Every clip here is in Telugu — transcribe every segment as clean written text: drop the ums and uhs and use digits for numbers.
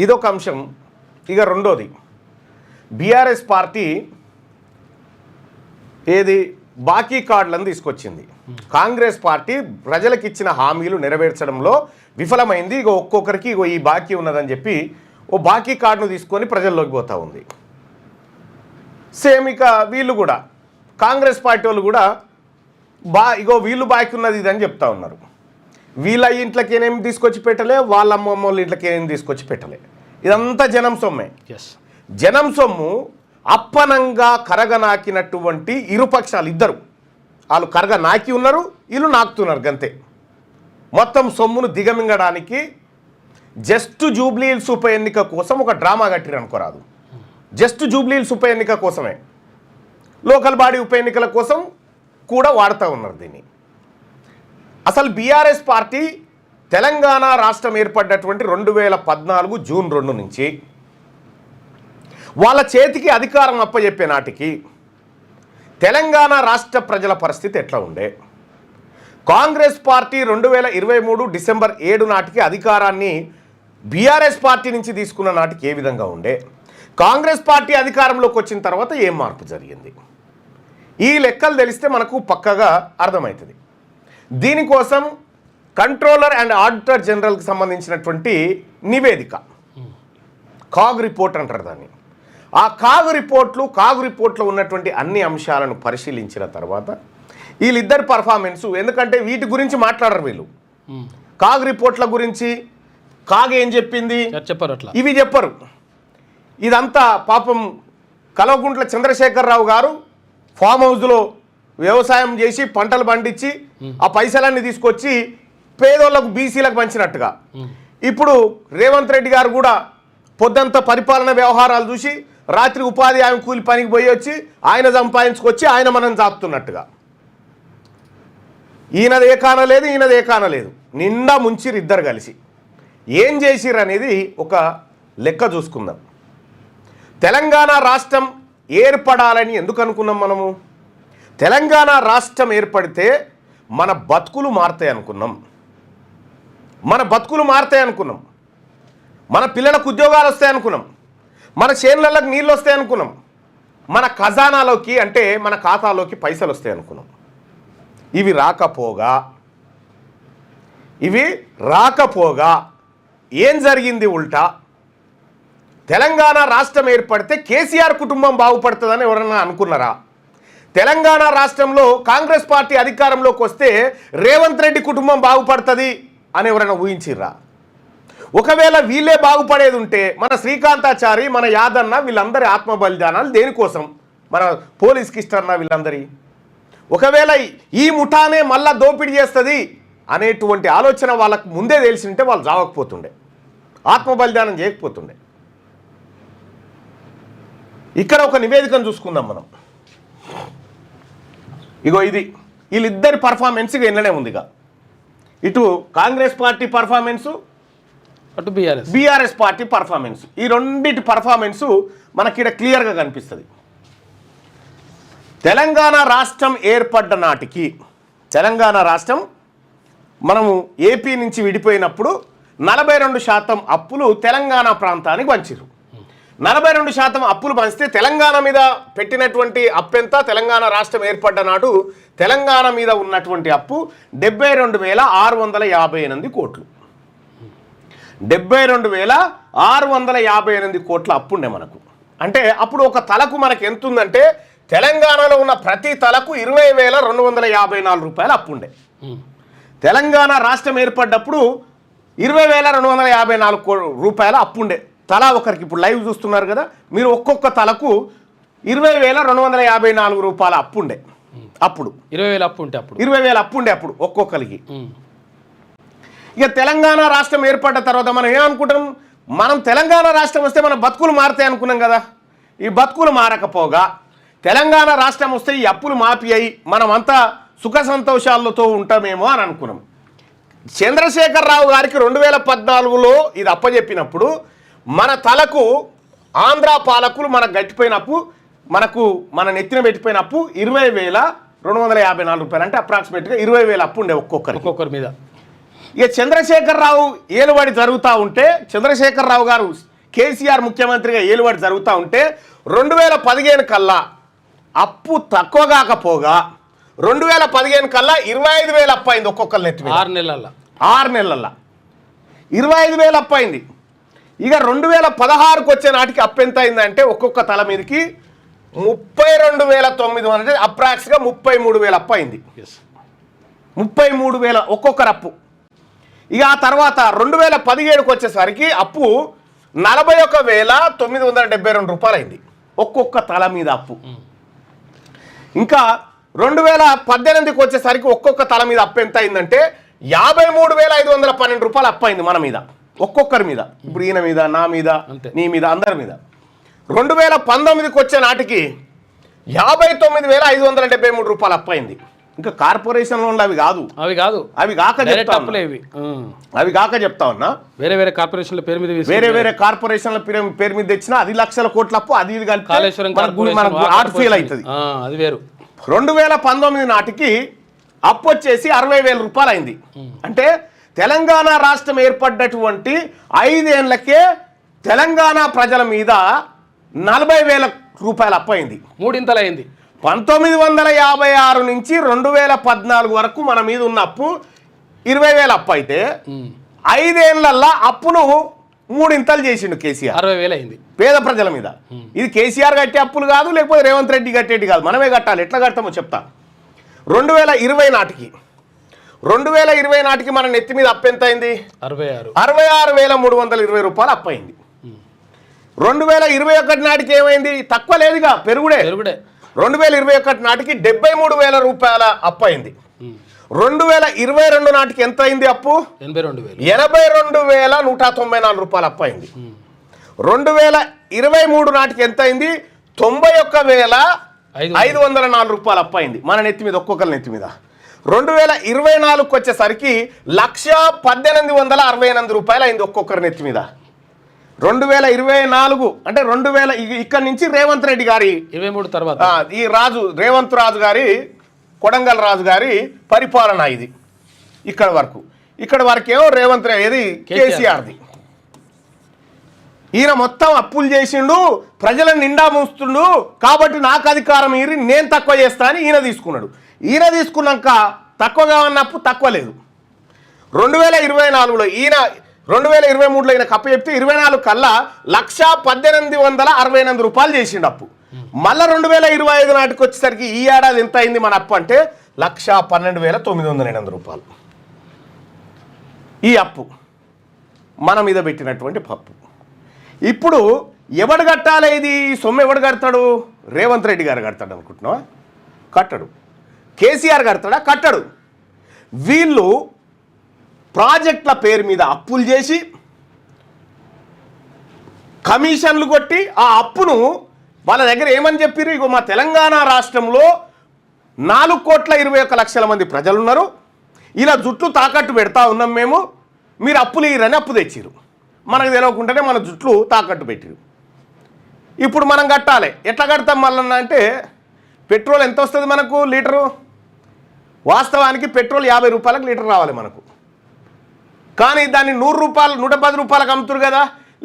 ఇదొక అంశం. ఇక రెండోది, బీఆర్ఎస్ పార్టీ ఏది బాకీ కార్డులను తీసుకొచ్చింది. కాంగ్రెస్ పార్టీ ప్రజలకు ఇచ్చిన హామీలు నెరవేర్చడంలో విఫలమైంది. ఇక ఒక్కొక్కరికి ఇగో ఈ బాకీ ఉన్నదని చెప్పి ఓ బాకీ కార్డును తీసుకొని ప్రజల్లోకి పోతూ ఉంది. సేమ్ ఇక వీళ్ళు కూడా కాంగ్రెస్ పార్టీ వాళ్ళు కూడా ఇగో వీళ్ళు బాకీ ఉన్నది ఇదని చెప్తా ఉన్నారు. వీళ్ళ ఇంట్లోకి ఏమేమి తీసుకొచ్చి పెట్టలే, వాళ్ళ అమ్మమ్మ వాళ్ళ ఇంట్లోకి ఏమేమి తీసుకొచ్చి పెట్టలే. ఇదంతా జనం సొమ్మే. జనం సొమ్ము అప్పనంగా కరగనాకినటువంటి ఇరుపక్షాలు ఇద్దరు, వాళ్ళు కరగనాకి ఉన్నారు, వీళ్ళు నాకుతున్నారు గంతే. మొత్తం సొమ్మును దిగమింగడానికి జస్ట్ జూబ్లీహిల్స్ ఉప ఎన్నిక కోసం ఒక డ్రామా కట్టిరు అనుకోరాదు. జస్ట్ జూబ్లీహిల్స్ ఉప ఎన్నిక కోసమే, లోకల్ బాడీ ఉప ఎన్నికల కోసం కూడా వాడుతూ ఉన్నారు దీన్ని. అసలు బీఆర్ఎస్ పార్టీ తెలంగాణ రాష్ట్రం ఏర్పడ్డటువంటి 2014 జూన్ 2 నుంచి వాళ్ళ చేతికి అధికారం అప్పచెప్పే నాటికి తెలంగాణ రాష్ట్ర ప్రజల పరిస్థితి ఎట్లా ఉండే? కాంగ్రెస్ పార్టీ 2023 డిసెంబర్ 7 నాటికి అధికారాన్ని బీఆర్ఎస్ పార్టీ నుంచి తీసుకున్న నాటికి ఏ విధంగా ఉండే? కాంగ్రెస్ పార్టీ అధికారంలోకి వచ్చిన తర్వాత ఏం మార్పు జరిగింది? ఈ లెక్కలు తెలిస్తే మనకు పక్కగా అర్థమవుతుంది. దీనికోసం కంట్రోలర్ అండ్ ఆడిటర్ జనరల్కి సంబంధించినటువంటి నివేదిక, కాగ్ రిపోర్ట్ అంటారు దాన్ని. ఆ కాగ్ రిపోర్ట్లో ఉన్నటువంటి అన్ని అంశాలను పరిశీలించిన తర్వాత వీళ్ళిద్దరి పర్ఫార్మెన్సు, ఎందుకంటే వీటి గురించి మాట్లాడరు వీళ్ళు. కాగ్ రిపోర్ట్ల గురించి కాగ్ ఏం చెప్పింది చెప్పరు, అట్లా ఇవి చెప్పరు. ఇదంతా పాపం కల్వకుంట్ల చంద్రశేఖరరావు గారు ఫామ్ హౌస్లో వ్యవసాయం చేసి పంటలు పండించి ఆ పైసలన్నీ తీసుకొచ్చి పేదోళ్లకు బీసీలకు పంచినట్టుగా, ఇప్పుడు రేవంత్ రెడ్డి గారు కూడా పొద్దంతా పరిపాలన వ్యవహారాలు చూసి రాత్రి ఉపాధి హామీ కూలి పనికి పోయి వచ్చి ఆయన సంపాదించుకొచ్చి ఆయన మనం చాపుతున్నట్టుగా, ఈయనది ఏ కానలేదు ఈయనది ఏ కానలేదు, నిండా ముంచిరు ఇద్దరు కలిసి. ఏం చేసిరు అనేది ఒక లెక్క చూసుకుందాం. తెలంగాణ రాష్ట్రం ఏర్పడాలని ఎందుకు అనుకున్నాం మనము? తెలంగాణ రాష్ట్రం ఏర్పడితే మన బతుకులు మారుతాయి అనుకున్నాం. మన పిల్లలకు ఉద్యోగాలు వస్తాయి అనుకున్నాం. మన చేనులకు నీళ్ళు వస్తాయి అనుకున్నాం. మన ఖజానాలోకి అంటే మన ఖాతాలోకి పైసలు వస్తాయి అనుకున్నాం. ఇవి రాకపోగా ఏం జరిగింది ఉల్టా? తెలంగాణ రాష్ట్రం ఏర్పడితే కేసీఆర్ కుటుంబం బాగుపడుతుందని ఎవరన్నా అనుకున్నారా? తెలంగాణ రాష్ట్రంలో కాంగ్రెస్ పార్టీ అధికారంలోకి వస్తే రేవంత్ రెడ్డి కుటుంబం బాగుపడుతుంది అని ఎవరైనా ఊహించిర్రా? ఒకవేళ వీళ్ళే బాగుపడేది ఉంటే మన శ్రీకాంతాచారి, మన యాదన్న వీళ్ళందరి ఆత్మ బలిదానాలు దేనికోసం? మన పోలీస్ కిస్టర్న వీళ్ళందరి ఒకవేళ ఈ ముఠానే మళ్ళా దోపిడీ చేస్తుంది అనేటువంటి ఆలోచన వాళ్ళకు ముందే తెలిసి ఉంటే వాళ్ళు జావకపోతుండే, ఆత్మ బలిదానం చేయకపోతుండే. ఇక్కడ ఒక నివేదికను చూసుకుందాం మనం. ఇగో ఇది వీళ్ళిద్దరి పర్ఫార్మెన్స్ ఎన్ననే ఉందిగా. ఇటు కాంగ్రెస్ పార్టీ పర్ఫార్మెన్సు, అటు బీఆర్ఎస్ పార్టీ పర్ఫార్మెన్స్. ఈ రెండింటి పర్ఫార్మెన్సు మనకి ఇక్కడ క్లియర్గా కనిపిస్తుంది. తెలంగాణ రాష్ట్రం ఏర్పడ్డ నాటికి, తెలంగాణ రాష్ట్రం మనము ఏపీ నుంచి విడిపోయినప్పుడు 42% అప్పులు తెలంగాణ ప్రాంతానికి పంచిరు. 42% అప్పులు పంచితే తెలంగాణ మీద పెట్టినటువంటి అప్పు ఎంత? తెలంగాణ రాష్ట్రం ఏర్పడ్డ నాడు తెలంగాణ మీద ఉన్నటువంటి అప్పు 72,658 కోట్లు. 72,658 కోట్ల అప్పు ఉండే మనకు. అంటే అప్పుడు ఒక తలకు మనకు ఎంత ఉందంటే తెలంగాణలో ఉన్న ప్రతి తలకు 20,254 రూపాయలు అప్పు ఉండే. తెలంగాణ రాష్ట్రం ఏర్పడ్డప్పుడు 20,254 రూపాయల అప్పు ఉండే తలా ఒకరికి. ఇప్పుడు లైవ్ చూస్తున్నారు కదా మీరు, ఒక్కొక్క తలకు 20,254 రూపాయల అప్పు ఉండే. అప్పుడు 20,000 అప్పు ఉండే అప్పుడు ఒక్కొక్కరికి. ఇక తెలంగాణ రాష్ట్రం ఏర్పడ్డ తర్వాత మనం ఏమనుకుంటాం? మనం తెలంగాణ రాష్ట్రం వస్తే మన బతుకులు మారుతాయి అనుకున్నాం కదా. ఈ బతుకులు మారకపోగా తెలంగాణ రాష్ట్రం వస్తే ఈ అప్పులు మాఫీ అయ్యి మనమంతా సుఖ సంతోషాలతో ఉంటామేమో అని అనుకున్నాం. చంద్రశేఖరరావు గారికి 2014లో ఇది అప్పచెప్పినప్పుడు మన తలకు ఆంధ్ర పాలకులు మనకు గట్టిపోయినప్పు, మన నెత్తిన పెట్టిపోయినప్పు 20,254 రూపాయలు, అంటే అప్రాక్సిమేట్గా 20,000 అప్పు ఉండే ఒక్కొక్కరి మీద. ఇక చంద్రశేఖరరావు ఏలుబడి జరుగుతూ ఉంటే, చంద్రశేఖరరావు గారు కేసీఆర్ ముఖ్యమంత్రిగా ఏలుబడి జరుగుతూ ఉంటే 2015 కల్లా అప్పు తక్కువ కాకపోగా 2015 కల్లా 25,000 అప్పు అయింది ఒక్కొక్కరు నెత్తి మీద. 6 నెలల్లో 25,000 అప్పు అయింది. ఇక 2016కు వచ్చే నాటికి అప్పు ఎంత అయిందంటే ఒక్కొక్క తల మీదకి 32,900 అంటే అప్రాక్స్గా 33,000 అప్పు అయింది. 33,000 ఒక్కొక్కరు అప్పు. ఇక ఆ తర్వాత 2017కు వచ్చేసరికి అప్పు 41,972 రూపాయలు అయింది ఒక్కొక్క తల మీద అప్పు. ఇంకా 2018కి వచ్చేసరికి ఒక్కొక్క తల మీద అప్పు ఎంత అయిందంటే 53,512 రూపాయలు అప్పు అయింది మన మీద, ఒక్కొక్కరి మీద. ఇప్పుడు ఈయన మీద, నా మీద, నీ మీద, అందరి మీద. 2019కి వచ్చే నాటికి 59,573 రూపాయలు అప్పు అయింది. ఇంకా కార్పొరేషన్ లోన్లు అవి కాదు, అవి కాక చెప్తా ఉన్నా. వేరే కార్పొరేషన్ల పేరు మీద వేరే కార్పొరేషన్ల పేరు మీద తెచ్చినా 10 లక్షల కోట్ల అప్పు. అది ఇది కలిపి ఫెయిల్ అవుతుంది. అది వేరు. 2019 నాటికి అప్పు వచ్చేసి 60,000 రూపాయలు అయింది. అంటే తెలంగాణ రాష్ట్రం ఏర్పడ్డటువంటి 5 ఏళ్లకే తెలంగాణ ప్రజల మీద 40,000 రూపాయలు అప్పు అయింది. 3 ఇంతలు అయింది. 1956 నుంచి 2014 వరకు మన మీద ఉన్న అప్పు 20,000 అప్పు అయితే 5 ఏళ్లలో అప్పును 3 ఇంతలు చేసిండు కేసీఆర్. 60,000 అయింది పేద ప్రజల మీద. ఇది కేసీఆర్ కట్టే అప్పులు కాదు, లేకపోతే రేవంత్ రెడ్డి కట్టేటి కాదు, మనమే కట్టాలి. ఎట్లా కడతామో చెప్తా. 2020 నాటికి మన నెత్తి మీద అప్పు ఎంత అయింది? 66,320 రూపాయలు అప్పు అయింది. 2021 నాటికి ఏమైంది? తక్కువ లేదుగా, పెరుగుడే. 2021 నాటికి 73,000 రూపాయల అప్పు అయింది. 2022 నాటికి ఎంత అయింది అప్పు? 82,194 రూపాయలు అప్పు అయింది. 2023 నాటికి ఎంత అయింది? 91,504 రూపాయలు అప్పు అయింది మన నెత్తి మీద, ఒక్కొక్కరి నెత్తి మీద. 2024కి వచ్చేసరికి 1,18,68 రూపాయలు అయింది ఒక్కొక్కరి నెత్తి మీద. 2024 అంటే 2000 ఇక్కడ నుంచి రేవంత్ రెడ్డి గారి 23 తర్వాత ఈ రేవంత్ రాజు గారి, కొడంగల్ రాజు గారి పరిపాలన ఇది. ఇక్కడ వరకు ఏమో రేవంత్ రెడ్డి, కేసీఆర్ది. ఈయన మొత్తం అప్పులు చేసిండు, ప్రజలను నిండా మూస్తుండు, కాబట్టి నాకు అధికారం ఇరి, నేను తక్కువ చేస్తా అని ఈయన తీసుకున్నాడు. ఈయన తీసుకున్నాక తక్కువగా ఉన్న అప్పు తక్కువ లేదు. 2024లో ఈయన 2023లో ఈయన కప్పు చెప్తే 24 కల్లా 1,18,68 రూపాయలు చేసిండు అప్పు. మళ్ళీ 2025 నాటికి వచ్చేసరికి ఈ ఏడాది ఎంత అయింది మన అప్పు అంటే 1,12,908 రూపాయలు. ఈ అప్పు మన మీద పెట్టినటువంటి పప్పు. ఇప్పుడు ఎవడు కట్టాలి? ఇది సొమ్ము ఎవడు కడతాడు? రేవంత్ రెడ్డి గారు కడతాడు అనుకుంటున్నావా? కట్టడు. కేసీఆర్ కడతాడా? కట్టడు. వీళ్ళు ప్రాజెక్టుల పేరు మీద అప్పులు చేసి కమిషన్లు కొట్టి ఆ అప్పును వాళ్ళ దగ్గర ఏమని చెప్పారు? ఇగో మా తెలంగాణ రాష్ట్రంలో 4,21,00,000 మంది ప్రజలు ఉన్నారు, ఇలా జుట్లు తాకట్టు పెడతా ఉన్నాం మేము, మీరు అప్పులు ఇరని అప్పు తెచ్చిరు. మనకు తెలియకుండానే మన జుట్లు తాకట్టు పెట్టిరు. ఇప్పుడు మనం కట్టాలి. ఎట్లా కడతాం మళ్ళీ అంటే, పెట్రోల్ ఎంత వస్తుంది మనకు లీటరు? వాస్తవానికి పెట్రోల్ 50 రూపాయలకు లీటర్ రావాలి మనకు. కానీ దాన్ని 100 రూపాయలు 110 రూపాయలకు అమ్ముతారు కదా,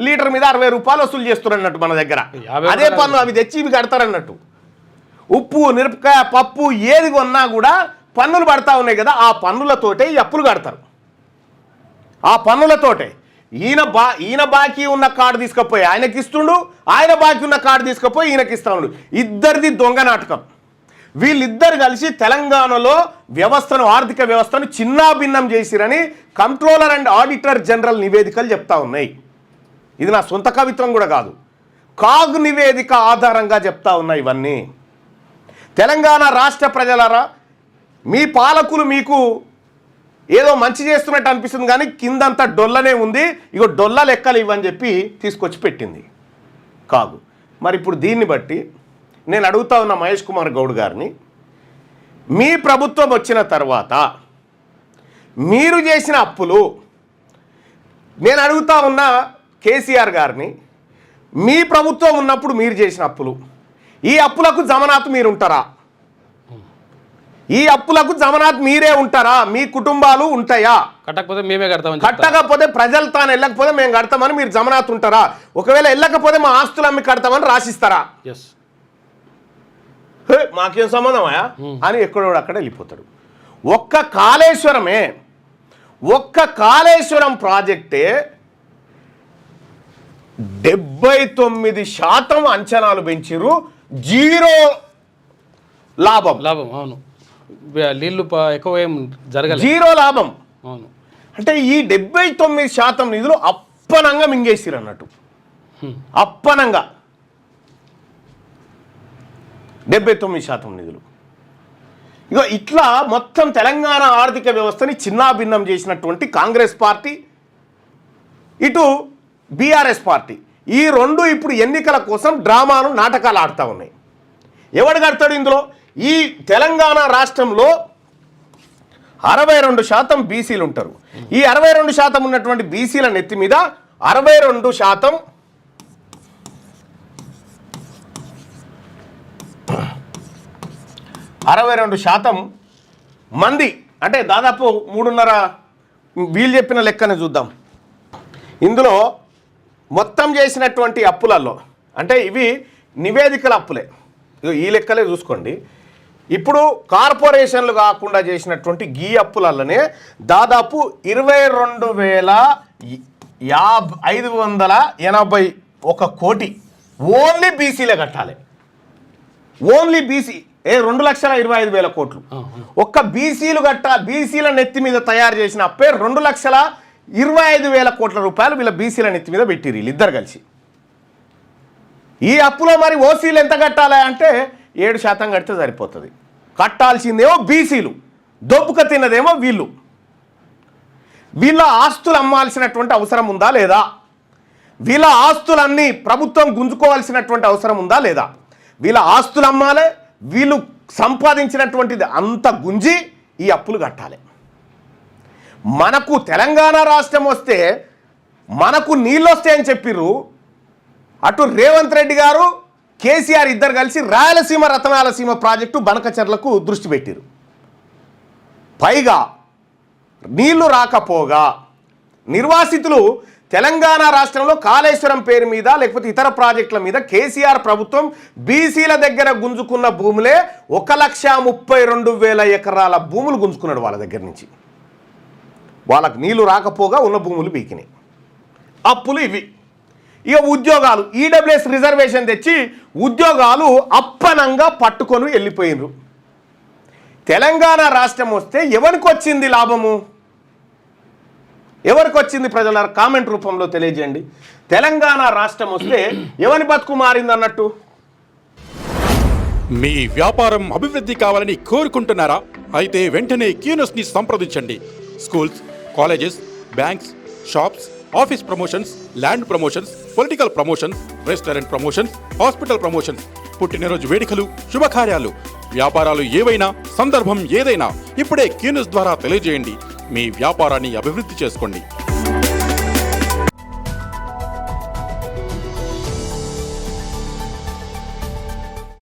లీటర్ మీద 60 రూపాయలు వసూలు చేస్తారు అన్నట్టు మన దగ్గర. అదే పన్ను అవి తెచ్చి ఇవి కడతారన్నట్టు. ఉప్పు, మిరపకాయ, పప్పు ఏది కొన్నా కూడా పన్నులు పడతా ఉన్నాయి కదా, ఆ పన్నులతోటే ఈ అప్పులు కడతారు. ఆ పన్నులతోటే ఈయన బాకీ ఉన్న కార్డు తీసుకుపోయి ఆయనకి ఇస్తుండు, ఆయన బాకీ ఉన్న కార్డు తీసుకుపోయి ఈయనకి ఇస్తా ఉండు. ఇద్దరిది దొంగ నాటకం. వీళ్ళిద్దరు కలిసి తెలంగాణలో వ్యవస్థను, ఆర్థిక వ్యవస్థను చిన్నాభిన్నం చేసిరని కంట్రోలర్ అండ్ ఆడిటర్ జనరల్ నివేదికలు చెప్తా ఉన్నాయి. ఇది నా సొంత కవిత్వం కూడా కాదు, కాగ్ నివేదిక ఆధారంగా చెప్తా ఉన్నాయి ఇవన్నీ. తెలంగాణ రాష్ట్ర ప్రజలారా, మీ పాలకులు మీకు ఏదో మంచి చేస్తున్నట్టు అనిపిస్తుంది కానీ కిందంతా డొల్లనే ఉంది. ఇగో డొల్ల లెక్కలు ఇవ్వని చెప్పి తీసుకొచ్చి పెట్టింది కాగు. మరి ఇప్పుడు దీన్ని బట్టి నేను అడుగుతా ఉన్న మహేష్ కుమార్ గౌడ్ గారిని, మీ ప్రభుత్వం వచ్చిన తర్వాత మీరు చేసిన అప్పులు, నేను అడుగుతా ఉన్న కేసీఆర్ గారిని, మీ ప్రభుత్వం ఉన్నప్పుడు మీరు చేసిన అప్పులు, ఈ అప్పులకు జమనాతు మీరు ఉంటారా? ఈ అప్పులకు జమనాథ్ మీరే ఉంటారా, మీ కుటుంబాలు ఉంటాయా? కట్టకపోతే మేమే కడతామని చెప్తారు. కట్టకపోతే ప్రజలు తాను వెళ్ళకపోతే మేము కడతామని మీరు జమనాథ్ ఉంటారా? ఒకవేళ వెళ్ళకపోతే మా ఆస్తులు అమ్మి కడతామని రాసిస్తారా? ఎస్. మాకేం సంబంధమా అని ఎక్కడో అక్కడ వెళ్ళిపోతాడు. ఒక్క కాళేశ్వరం ప్రాజెక్టే 79% అంచనాలు పెంచిరు, 0 లాభం. అవును, నీళ్లు ఎక్కువ ఏం జరగలేదు, 0 లాభం. అవును. అంటే ఈ 79% నిధులు అప్పనంగా మింగేసిరు అన్నట్టు. అప్పనంగా 79% నిధులు. ఇగో ఇట్లా మొత్తం తెలంగాణ ఆర్థిక వ్యవస్థని చిన్నాభిన్నం చేసినటువంటి కాంగ్రెస్ పార్టీ, ఇటు బీఆర్ఎస్ పార్టీ, ఈ రెండు ఇప్పుడు ఎన్నికల కోసం డ్రామాలు నాటకాలు ఆడుతూ ఉన్నాయి. ఎవడు కడతాడు ఇందులో? ఈ తెలంగాణ రాష్ట్రంలో 62% బీసీలు ఉంటారు. ఈ 62% ఉన్నటువంటి బీసీల నెత్తి మీద 62% మంది, అంటే దాదాపు 3.5, వీళ్ళు చెప్పిన లెక్కనే చూద్దాం. ఇందులో మొత్తం చేసినటువంటి అప్పులలో, అంటే ఇవి నివేదికల అప్పులే, ఈ లెక్కలే చూసుకోండి. ఇప్పుడు కార్పొరేషన్లు కాకుండా చేసినటువంటి గీ అప్పులలోనే దాదాపు 22,581 కోటి ఓన్లీ బీసీలే కట్టాలి. ఓన్లీ బీసీ 2,25,000 కోట్లు. ఒక్క బీసీల నెత్తి మీద తయారు చేసిన అప్పే 2,25,000 కోట్ల రూపాయలు వీళ్ళ బీసీల నెత్తి మీద పెట్టిరు వీళ్ళిద్దరు కలిసి. ఈ అప్పులో మరి ఓసీలు ఎంత కట్టాలి అంటే 7% కడితే సరిపోతుంది. కట్టాల్సిందేమో బీసీలు, దొబ్బుక తిన్నదేమో వీళ్ళు. వీళ్ళ ఆస్తులు అమ్మాల్సినటువంటి అవసరం ఉందా లేదా? వీళ్ళ ఆస్తులన్నీ ప్రభుత్వం గుంజుకోవాల్సినటువంటి అవసరం ఉందా లేదా? వీళ్ళ ఆస్తులు అమ్మాలి, వీళ్ళు సంపాదించినటువంటిది అంత గుంజి ఈ అప్పులు కట్టాలి. మనకు తెలంగాణ రాష్ట్రం వస్తే మనకు నీళ్ళు వస్తాయని చెప్పిర్రు. అటు రేవంత్ రెడ్డి గారు, కేసీఆర్ ఇద్దరు కలిసి రాయలసీమ రతనాలసీమ ప్రాజెక్టు బనకచెర్లకు దృష్టి పెట్టిరు. పైగా నీళ్లు రాకపోగా నిర్వాసితులు తెలంగాణ రాష్ట్రంలో కాళేశ్వరం పేరు మీద లేకపోతే ఇతర ప్రాజెక్టుల మీద కేసీఆర్ ప్రభుత్వం బీసీల దగ్గర గుంజుకున్న భూములే 1,32,000 ఎకరాల భూములు గుంజుకున్నాడు వాళ్ళ దగ్గర నుంచి. వాళ్ళకు నీళ్లు రాకపోగా ఉన్న భూములు బీకినాయి. అప్పులు ఇవి. ఇక ఉద్యోగాలు, ఈడబ్ల్యూఎస్ రిజర్వేషన్ తెచ్చి ఉద్యోగాలు అప్పనంగా పట్టుకొని వెళ్ళిపోయినరు. తెలంగాణ రాష్ట్రం వస్తే ఎవరికి వచ్చింది లాభము? ఎవరికి వచ్చింది ప్రజల కామెంట్ రూపంలో తెలియజేయండి. తెలంగాణ రాష్ట్రం వస్తే ఎవరి బతుకు మారింది అన్నట్టు? మీ వ్యాపారం అభివృద్ధి కావాలని కోరుకుంటున్నారా? అయితే వెంటనే క్యూనస్ని సంప్రదించండి. Schools, colleges, banks, shops, office promotions, land promotions, political promotions, restaurant promotions, hospital promotions, పుట్టినరోజు వేడుకలు, శుభకార్యాలు, వ్యాపారాలు ఏవైనా, సందర్భం ఏదైనా ఇప్పుడే క్యూనస్ ద్వారా తెలియజేయండి. మీ వ్యాపారాన్ని అభివృద్ధి చేసుకోండి.